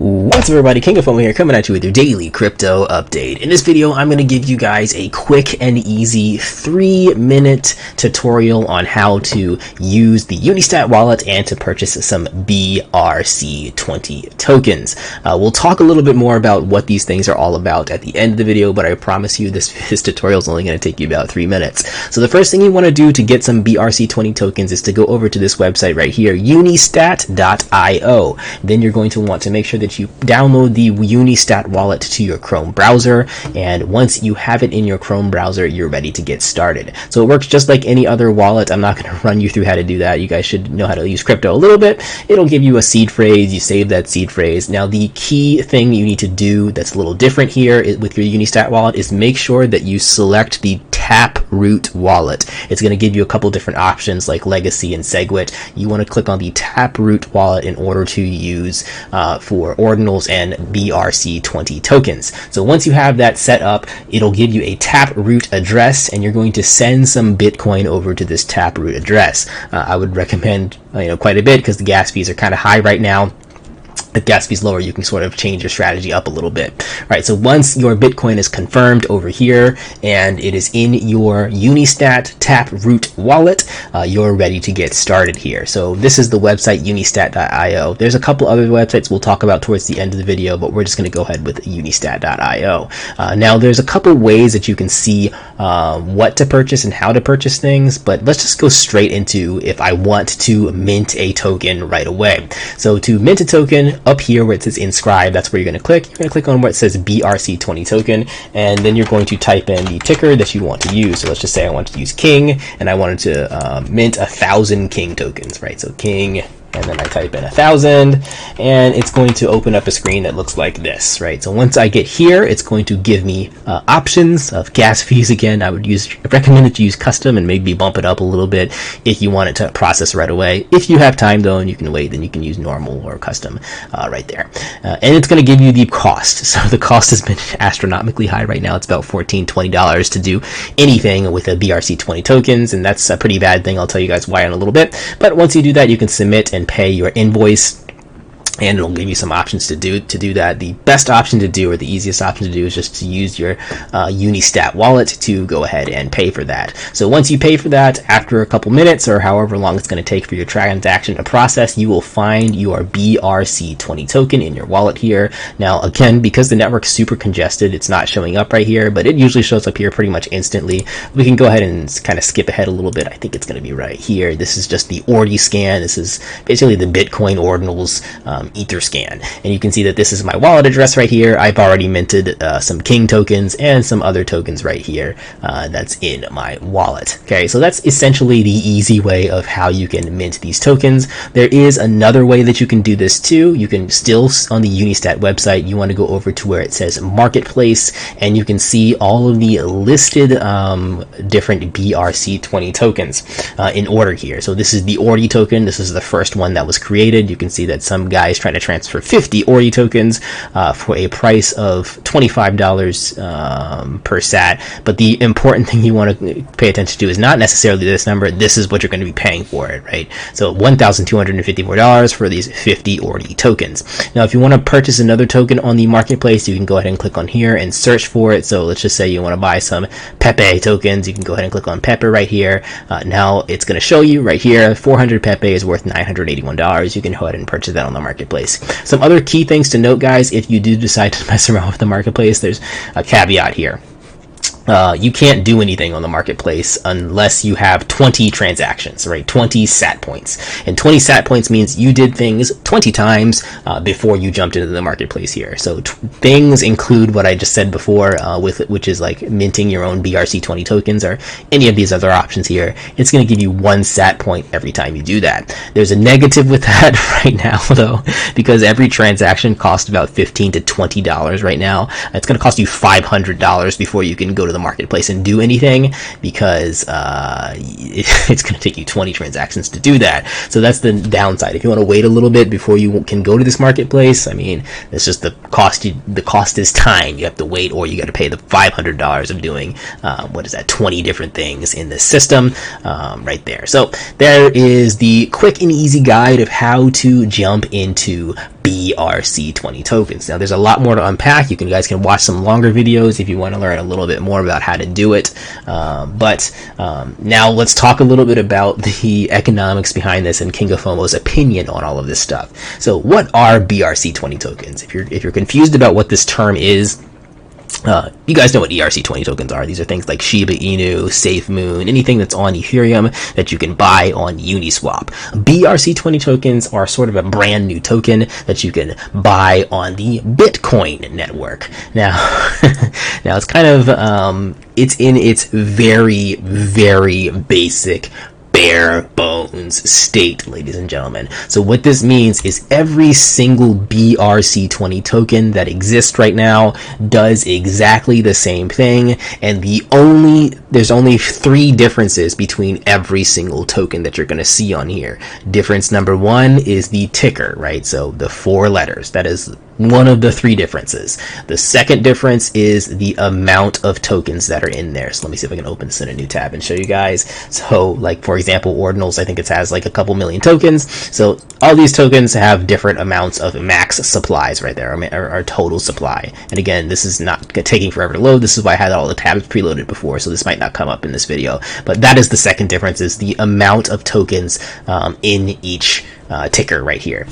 What's up everybody, King of Fomo here, coming at you with your daily crypto update. In this video, I'm going to give you guys a quick and easy 3-minute tutorial on how to use the Unistat wallet and to purchase some BRC-20 tokens. We'll talk a little bit more about what these things are all about at the end of the video, but I promise you this tutorial is only going to take you about 3 minutes. So the first thing you want to do to get some BRC-20 tokens is to go over to this website right here, unistat.io. Then you're going to want to make sure that you download the Unistat wallet to your Chrome browser, and once you have it in your Chrome browser, you're ready to get started. So it works just like any other wallet. I'm not going to run you through how to do that. You guys should know how to use crypto a little bit. It'll give you a seed phrase. You save that seed phrase. Now the key thing you need to do that's a little different here with your Unistat wallet is make sure that you select the Taproot wallet. It's going to give you a couple different options like Legacy and SegWit. You want to click on the Taproot wallet in order to use for ordinals and BRC-20 tokens. So once you have that set up, it'll give you a Taproot address, and you're going to send some Bitcoin over to this Taproot address. I would recommend quite a bit because the gas fees are kind of high right now. If gas fees lower, you can sort of change your strategy up a little bit. All right, so once your Bitcoin is confirmed over here and it is in your Unistat Taproot wallet, you're ready to get started here. So this is the website unistat.io. There's a couple other websites we'll talk about towards the end of the video, but we're just going to go ahead with unistat.io. Now there's a couple ways that you can see what to purchase and how to purchase things, but let's just go straight into if I want to mint a token right away. So to mint a token, up here where it says inscribe, that's where you're going to click. You're going to click on where it says BRC-20 token, and then you're going to type in the ticker that you want to use. So let's just say I want to use King, and I wanted to mint 1,000 King tokens, right? So King, and then I type in 1,000, and it's going to open up a screen that looks like this, right? So once I get here, it's going to give me options of gas fees. Again, I would recommend that you use custom and maybe bump it up a little bit if you want it to process right away. If you have time though and you can wait, then you can use normal or custom right there. And it's going to give you the cost. So the cost has been astronomically high right now. It's about $14, $20 to do anything with a BRC-20 tokens, and that's a pretty bad thing. I'll tell you guys why in a little bit. But once you do that, you can submit and pay your invoice, and it'll give you some options to do that. The best option to do, or the easiest option to do, is just to use your Unistat wallet to go ahead and pay for that. So once you pay for that, after a couple minutes or however long it's going to take for your transaction to process, you will find your BRC-20 token in your wallet here. Now again, because the network's super congested, it's not showing up right here, but it usually shows up here pretty much instantly. We can go ahead and kind of skip ahead a little bit. I think it's going to be right here. This is just the ordi scan. This is basically the Bitcoin ordinals Ether scan, and you can see that this is my wallet address right here. I've already minted some King tokens and some other tokens right here that's in my wallet. Okay, so that's essentially the easy way of how you can mint these tokens. There is another way that you can do this too. You can still, on the Unistat website, you want to go over to where it says marketplace, and you can see all of the listed different BRC-20 tokens in order here. So this is the ordi token. This is the first one that was created. You can see that some guys trying to transfer 50 ordi tokens for a price of $25 per sat. But the important thing you want to pay attention to is not necessarily this number. This is what you're going to be paying for it, right? So $1,254 for these 50 ordi tokens. Now, if you want to purchase another token on the marketplace, you can go ahead and click on here and search for it. So let's just say you want to buy some Pepe tokens. You can go ahead and click on Pepe right here. Now it's going to show you right here, 400 Pepe is worth $981. You can go ahead and purchase that on the marketplace. Some other key things to note, guys, if you do decide to mess around with the marketplace, there's a caveat here. You can't do anything on the marketplace unless you have 20 transactions, right? 20 sat points. And 20 sat points means you did things 20 times before you jumped into the marketplace here. So things include what I just said before, which is like minting your own BRC-20 tokens or any of these other options here. It's going to give you 1 sat point every time you do that. There's a negative with that right now, though, because every transaction costs about $15 to $20 right now. It's going to cost you $500 before you can go to the marketplace and do anything, because it's going to take you 20 transactions to do that. So that's the downside. If you want to wait a little bit before you can go to this marketplace, I mean, it's just the cost. The cost is time. You have to wait, or you got to pay the $500 of doing 20 different things in this system right there. So there is the quick and easy guide of how to jump into BRC-20 tokens. Now, there's a lot more to unpack. You guys can watch some longer videos if you want to learn a little bit more about how to do it. Now let's talk a little bit about the economics behind this and King of Fomo's opinion on all of this stuff. So, what are BRC-20 tokens? If you're confused about what this term is, you guys know what ERC-20 tokens are. These are things like Shiba Inu, SafeMoon, anything that's on Ethereum that you can buy on Uniswap. BRC-20 tokens are sort of a brand new token that you can buy on the Bitcoin network. Now, now it's kind of, it's in its very, very basic bare bones state, ladies and gentlemen. So what this means is every single BRC-20 token that exists right now does exactly the same thing, and there's only 3 differences between every single token that you're going to see on here. Difference number 1 is the ticker, right? So the 4 letters. That is one of the 3 differences. The second difference is the amount of tokens that are in there. So let me see if I can open this in a new tab and show you guys. So like, for example, Ordinals, I think it has like a couple million tokens. So all these tokens have different amounts of max supplies right there, or total supply. And again, this is not taking forever to load. This is why I had all the tabs preloaded before, so this might not come up in this video. But that is the second difference, is the amount of tokens in each ticker right here.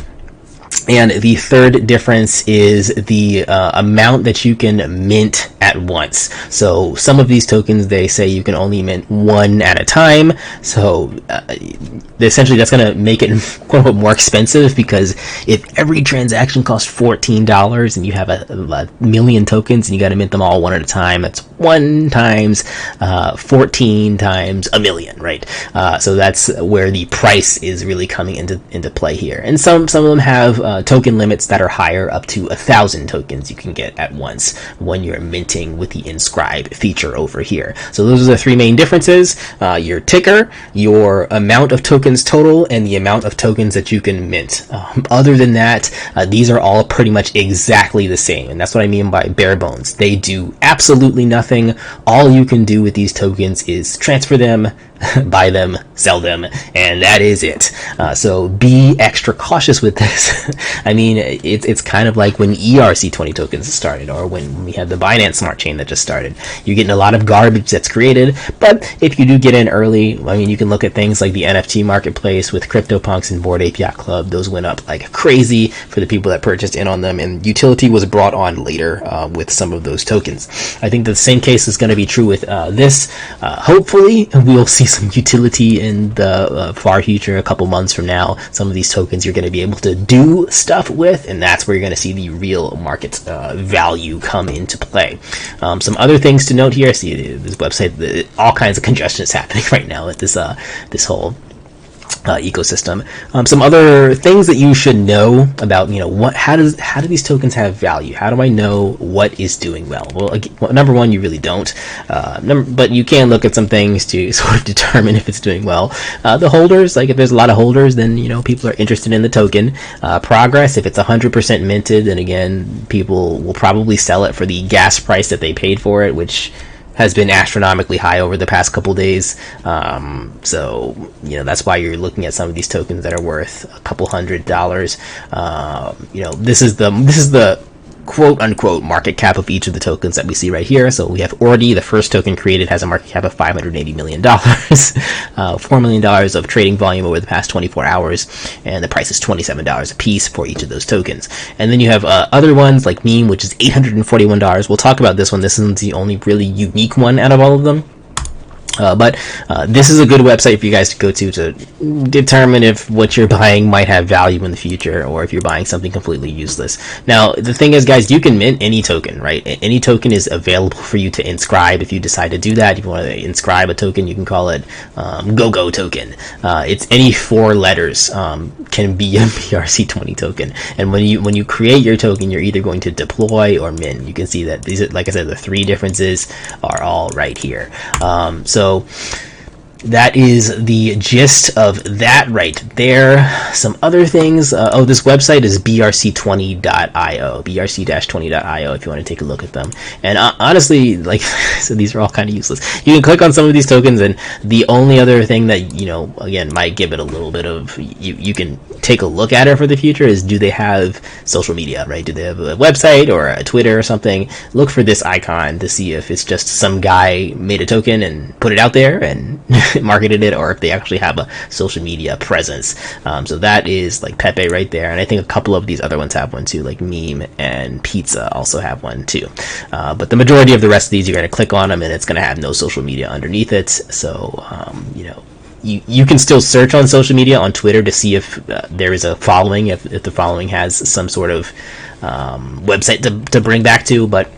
And the third difference is the amount that you can mint at once. So some of these tokens, they say you can only mint 1 at a time. So essentially that's going to make it quote unquote more expensive, because if every transaction costs $14 and you have a million tokens and you got to mint them all 1 at a time, that's 1 times 14 times a million, right? So that's where the price is really coming into play here. And some of them have token limits that are higher, up to 1,000 tokens you can get at once when you're minting with the inscribe feature over here. So those are the 3 main differences: your ticker, your amount of tokens total, and the amount of tokens that you can mint. Other than that, these are all pretty much exactly the same, and that's what I mean by bare bones. They do absolutely nothing. All you can do with these tokens is transfer them, buy them, sell them, and that is it. So be extra cautious with this. I mean, it's kind of like when ERC-20 tokens started, or when we had the Binance Smart Chain that just started. You're getting a lot of garbage that's created, but if you do get in early, I mean, you can look at things like the NFT marketplace with CryptoPunks and Bored Ape Yacht Club. Those went up like crazy for the people that purchased in on them, and utility was brought on later with some of those tokens. I think the same case is going to be true with this. Hopefully, we'll see some utility in the far future, a couple months from now. Some of these tokens you're going to be able to do stuff with, and that's where you're going to see the real market value come into play. Some other things to note here: see this website, all kinds of congestion is happening right now at this whole ecosystem. Some other things that you should know about, how do these tokens have value? How do I know what is doing well? Well, number one, you really don't. But you can look at some things to sort of determine if it's doing well. The holders, like if there's a lot of holders, then people are interested in the token. Progress, if it's 100% minted, then again, people will probably sell it for the gas price that they paid for it, which has been astronomically high over the past couple days. So that's why you're looking at some of these tokens that are worth a couple $100. This is the quote unquote market cap of each of the tokens that we see right here. So we have Ordi, the first token created, has a market cap of $580 million, $4 million of trading volume over the past 24 hours, and the price is $27 a piece for each of those tokens. And then you have other ones like Meme, which is $841. We'll talk about this one. This isn't the only really unique one out of all of them. But this is a good website for you guys to go to determine if what you're buying might have value in the future, or if you're buying something completely useless. Now, the thing is, guys, you can mint any token, right? Any token is available for you to inscribe if you decide to do that. If you want to inscribe a token, you can call it GoGo token. It's any 4 letters can be a BRC-20 token. And when you create your token, you're either going to deploy or mint. You can see that these are, like I said, the 3 differences are all right here. So that is the gist of that right there. Some other things. Oh, this website is BRC20.io, BRC-20.io if you want to take a look at them. And honestly, like, so these are all kind of useless. You can click on some of these tokens, and the only other thing that, you know, again, might give it a little bit of, you can take a look at it for the future is, do they have social media, right? Do they have a website or a Twitter or something? Look for this icon to see if it's just some guy made a token and put it out there and marketed it, or if they actually have a social media presence. So that is like Pepe right there, and I think a couple of these other ones have one too, like Meme and Pizza also have one too. But the majority of the rest of these, you're going to click on them and it's going to have no social media underneath it. So you know, you can still search on social media on Twitter to see if there is a following, if the following has some sort of website to bring back to, but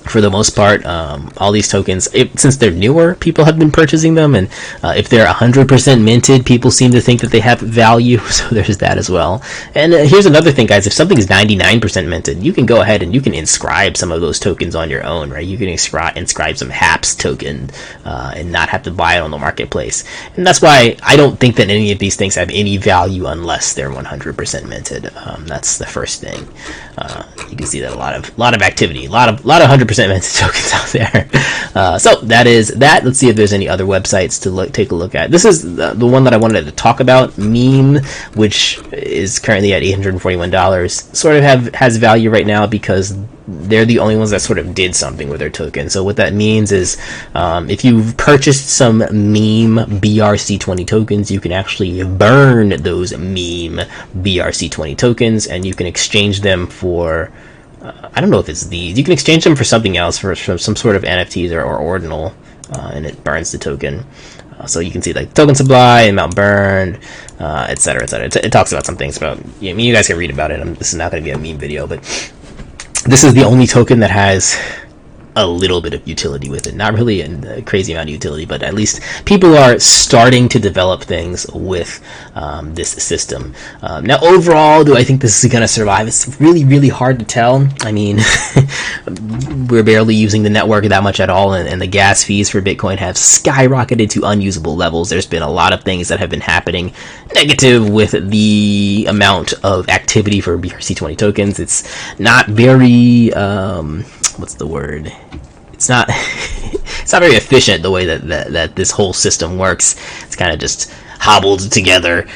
for the most part, all these tokens, since they're newer, people have been purchasing them, and if they're 100% minted, people seem to think that they have value, so there's that as well. And here's another thing, guys. If something is 99% minted, you can go ahead and you can inscribe some of those tokens on your own, right? You can inscribe some HAPS token and not have to buy it on the marketplace. And that's why I don't think that any of these things have any value unless they're 100% minted. That's the first thing. You can see that a lot of activity, a lot of 100% minted tokens out there. So that is that. Let's see if there's any other websites to take a look at. This is the one that I wanted to talk about, Meme, which is currently at $841. Sort of has value right now because they're the only ones that sort of did something with their token. So what that means is, if you've purchased some Meme BRC-20 tokens, you can actually burn those Meme BRC-20 tokens, and you can exchange them for, I don't know if it's these. You can exchange them for something else, for some sort of NFTs or ordinal, and it burns the token. So you can see like token supply, amount burned, etc., etc. It talks about some things about. I mean, you guys can read about it. This is not going to be a meme video, but this is the only token that has a little bit of utility with it. Not really a crazy amount of utility, but at least people are starting to develop things with this system. Now, overall, do I think this is going to survive? It's really, really hard to tell. I mean, we're barely using the network that much at all, and the gas fees for Bitcoin have skyrocketed to unusable levels. There's been a lot of things that have been happening negative with the amount of activity for BRC-20 tokens. It's not very, what's the word? It's not very efficient the way that this whole system works. It's kind of just hobbled together.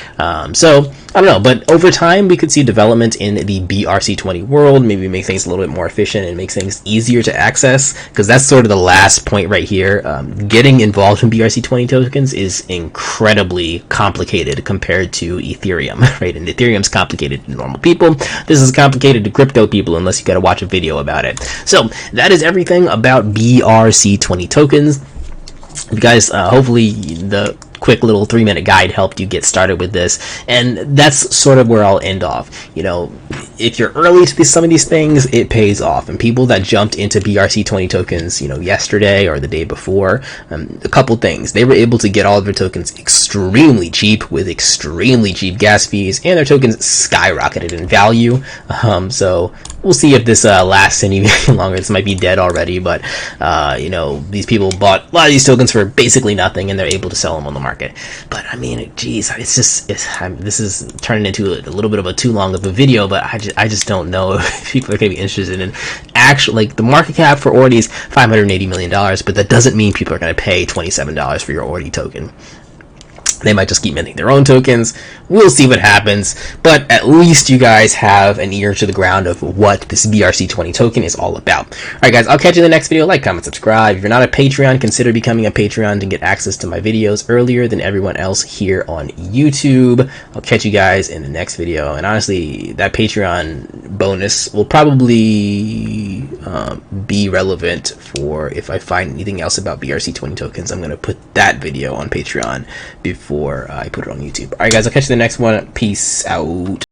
So I don't know, but over time we could see development in the BRC-20 world, maybe make things a little bit more efficient and make things easier to access, because that's sort of the last point right here. Getting involved in BRC-20 tokens is incredibly complicated compared to Ethereum, right? And Ethereum's complicated to normal people. This is complicated to crypto people unless you gotta watch a video about it. So that is everything about BRC-20 tokens. You guys, hopefully the quick little 3-minute guide helped you get started with this, and that's sort of where I'll end off. You know, if you're early to some of these things, it pays off. And people that jumped into BRC-20 tokens, you know, yesterday or the day before, a couple things. They were able to get all of their tokens extremely cheap with extremely cheap gas fees, and their tokens skyrocketed in value. So we'll see if this lasts any longer. This might be dead already, but you know, these people bought a lot of these tokens for basically nothing, and they're able to sell them on the market. But I mean, geez, this is turning into a little bit of a too long of a video, but I just don't know if people are going to be interested in actually, like, the market cap for Ordi is $580 million, but that doesn't mean people are going to pay $27 for your Ordi token. They might just keep minting their own tokens. We'll see what happens, but at least you guys have an ear to the ground of what this BRC-20 token is all about. Alright guys, I'll catch you in the next video. Like, comment, subscribe. If you're not a Patreon, consider becoming a Patreon to get access to my videos earlier than everyone else here on YouTube. I'll catch you guys in the next video, and honestly, that Patreon bonus will probably be relevant for if I find anything else about BRC-20 tokens. I'm going to put that video on Patreon before I put it on YouTube. Alright guys, I'll catch you in the next one. Peace out.